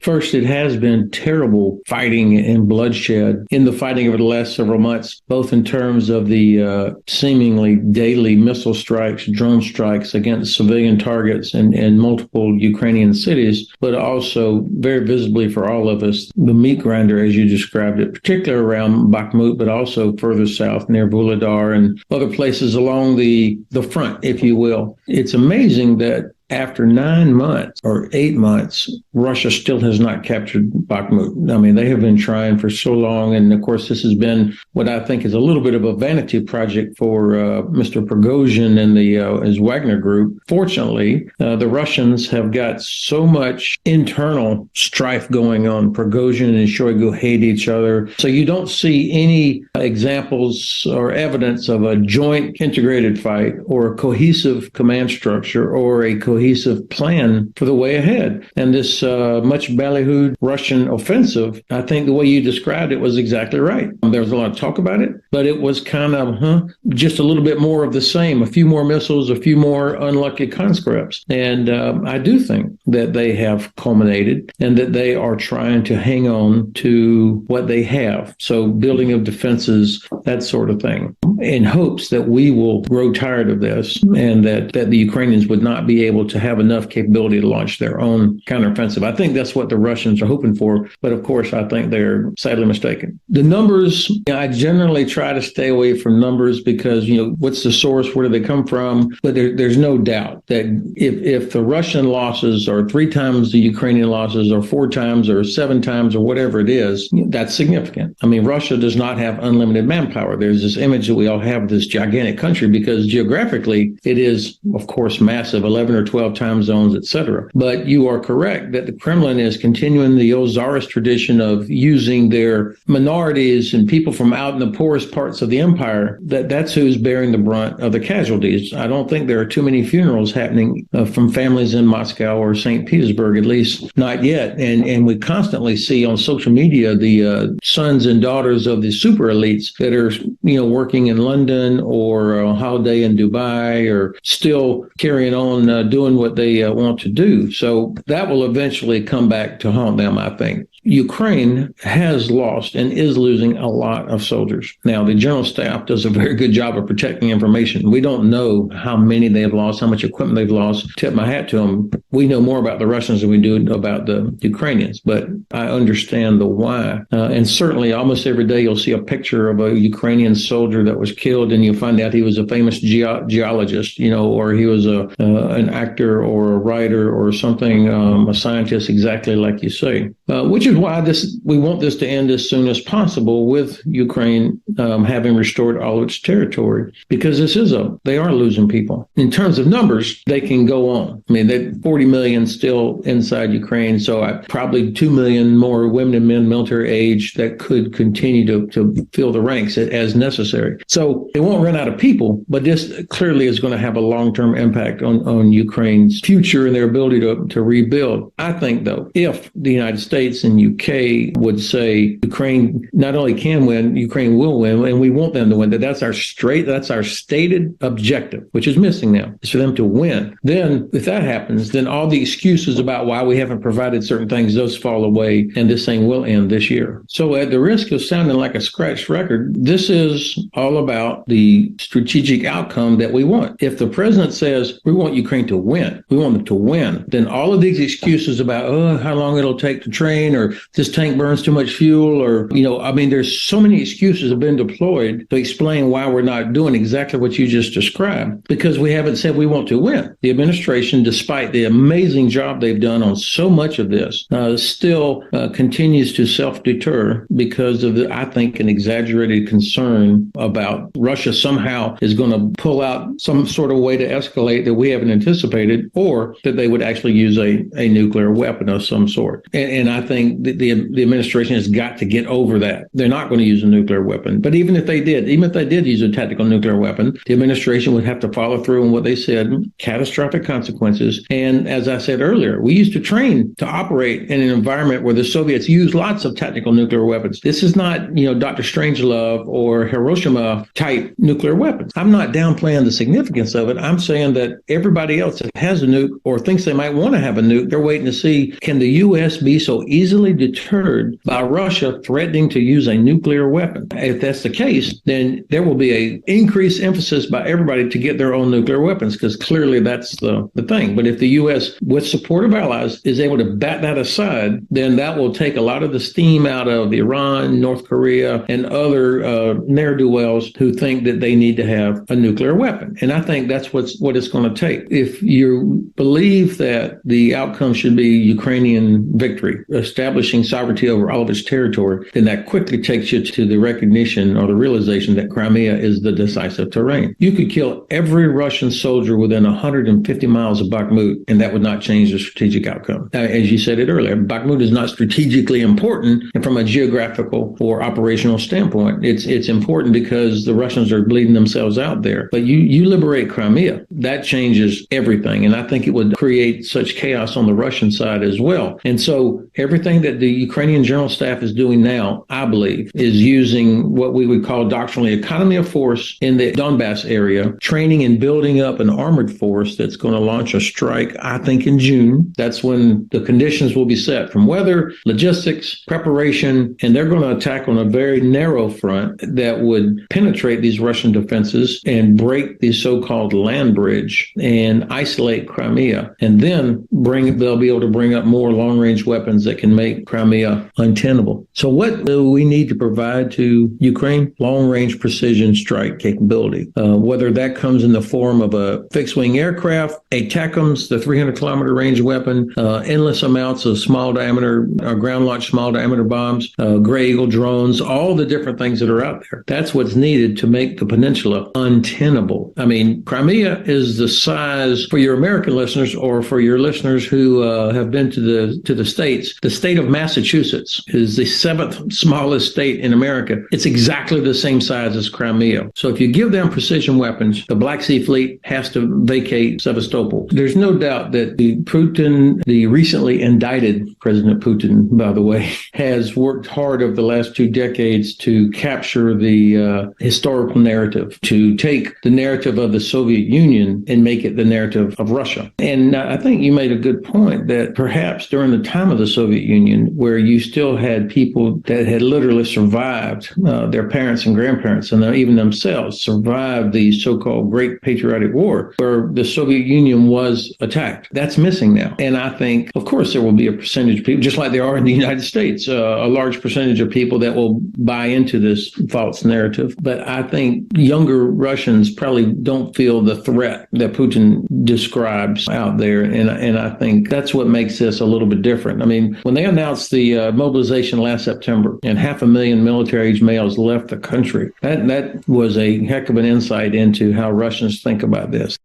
First, it has been terrible fighting and bloodshed in the fighting over the last several months, both in terms of the seemingly daily missile strikes, drone strikes against civilian targets in multiple Ukrainian cities, but also very visibly for all of us, the meat grinder, as you described it, particularly around Bakhmut, but also further south near Vuhledar and other places along the front, if you will. It's amazing that after 9 months or 8 months, Russia still has not captured Bakhmut. I mean, they have been trying for so long. And of course, this has been what I think is a little bit of a vanity project for Mr. Prigozhin and his Wagner group. Fortunately, the Russians have got so much internal strife going on. Prigozhin and Shoigu hate each other. So you don't see any examples or evidence of a joint integrated fight or a cohesive command structure or a cohesive plan for the way ahead. And this much ballyhooed Russian offensive, I think the way you described it was exactly right. There was a lot of talk about it, but it was kind of just a little bit more of the same, a few more missiles, a few more unlucky conscripts. And I do think that they have culminated and that they are trying to hang on to what they have. So building of defenses, that sort of thing, in hopes that we will grow tired of this and that the Ukrainians would not be able to have enough capability to launch their own counteroffensive. I think that's what the Russians are hoping for. But of course, I think they're sadly mistaken. The numbers, I generally try to stay away from numbers because, what's the source? Where do they come from? But there's no doubt that if the Russian losses are 3 times the Ukrainian losses or 4 times or 7 times or whatever it is, that's significant. I mean, Russia does not have unlimited manpower. There's this image that we all have of this gigantic country because geographically it is, of course, massive, 11 or 12 time zones, etc. But you are correct that the Kremlin is continuing the old Tsarist tradition of using their minorities and people from out in the poorest parts of the empire. That's who's bearing the brunt of the casualties. I don't think there are too many funerals happening from families in Moscow or St. Petersburg, at least not yet. And we constantly see on social media the sons and daughters of the super elites that are, working in London or on holiday in Dubai or still carrying on doing what they want to do. So that will eventually come back to haunt them, I think. Ukraine has lost and is losing a lot of soldiers. Now, the general staff does a very good job of protecting information. We don't know how many they've lost, how much equipment they've lost. Tip my hat to them. We know more about the Russians than we do about the Ukrainians, but I understand the why. And certainly almost every day you'll see a picture of a Ukrainian soldier that was killed and you'll find out he was a famous geologist, or he was an actor or a writer or something, a scientist, exactly like you say, which is why we want this to end as soon as possible with Ukraine having restored all its territory, because they are losing people. In terms of numbers, they can go on. I mean, they 40 million still inside Ukraine, so probably 2 million more women and men military age that could continue to fill the ranks as necessary. So it won't run out of people, but this clearly is going to have a long-term impact on Ukraine's future and their ability to rebuild. I think, though, if the United States and UK would say Ukraine not only can win, Ukraine will win, and we want them to win. That's our stated objective, which is missing now, is for them to win. Then, if that happens, then all the excuses about why we haven't provided certain things, those fall away, and this thing will end this year. So at the risk of sounding like a scratched record, this is all about the strategic outcome that we want. If the president says, we want Ukraine to win, we want them to win, then all of these excuses about, how long it'll take to train, or this tank burns too much fuel, or, there's so many excuses have been deployed to explain why we're not doing exactly what you just described, because we haven't said we want to win. The administration, despite the amazing job they've done on so much of this, still continues to self-deter because of, I think, an exaggerated concern about Russia somehow is going to pull out some sort of way to escalate that we haven't anticipated, or that they would actually use a nuclear weapon of some sort. And I think the administration has got to get over that. They're not going to use a nuclear weapon. But even if they did use a tactical nuclear weapon, the administration would have to follow through on what they said, catastrophic consequences. And as I said earlier, we used to train to operate in an environment where the Soviets used lots of tactical nuclear weapons. This is not, Dr. Strangelove or Hiroshima type nuclear weapons. I'm not downplaying the significance of it. I'm saying that everybody else has a nuke or thinks they might want to have a nuke. They're waiting to see, can the U.S. be so easily deterred by Russia threatening to use a nuclear weapon? If that's the case, then there will be a increased emphasis by everybody to get their own nuclear weapons, because clearly that's the thing. But if the U.S., with support of allies, is able to bat that aside, then that will take a lot of the steam out of Iran, North Korea, and other ne'er-do-wells who think that they need to have a nuclear weapon. And I think that's what it's going to take. If you believe that the outcome should be Ukrainian victory, establishing sovereignty over all of its territory, then that quickly takes you to the recognition or the realization that Crimea is the decisive terrain. You could kill every Russian soldier within 150 miles of Bakhmut, and that would not change the strategic outcome. As you said it earlier, Bakhmut is not strategically important from a geographical or operational standpoint. It's important because the Russians are bleeding themselves out there. But you liberate Crimea, that changes everything. And I think it would create such chaos on the Russian side as well. And so everything that the Ukrainian General Staff is doing now, I believe, is using what we would call doctrinally economy of force in the Donbass area, training and building up an armored force that's going to launch a strike, I think, in June. That's when the conditions will be set from weather, logistics, preparation, and they're going to attack on a very narrow front that would penetrate these Russian defenses and break the so-called land bridge and isolate Crimea. And then they'll be able to bring up more long-range weapons that can make Crimea untenable. So what do we need to provide to Ukraine? Long-range precision strike capability. Whether that comes in the form of a fixed-wing aircraft, ATACMS, the 300-kilometer range weapon, endless amounts of small-diameter, ground-launched small-diameter bombs, Gray Eagle drones, all the different things that are out there. That's what's needed to make the peninsula untenable. I mean, Crimea is the size, for your American listeners or for your listeners who have been to the States, the state of Massachusetts is the seventh smallest state in America. It's exactly the same size as Crimea. So if you give them precision weapons, the Black Sea Fleet has to vacate Sevastopol. There's no doubt that the recently indicted President Putin, by the way, has worked hard over the last 2 decades to capture the historical narrative, to take the narrative of the Soviet Union and make it the narrative of Russia. And I think you made a good point that perhaps during the time of the Soviet Union, where you still had people that had literally survived, their parents and grandparents, and even themselves survived the so-called Great Patriotic War, where the Soviet Union was attacked. That's missing now. And I think, of course, there will be a percentage of people, just like there are in the United States, a large percentage of people that will buy into this false narrative. But I think younger Russians probably don't feel the threat that Putin describes out there. And I think that's what makes this a little bit different. I mean, when they announced the mobilization last September and 500,000 military-age males left the country, that was a heck of an insight into how Russians think about this.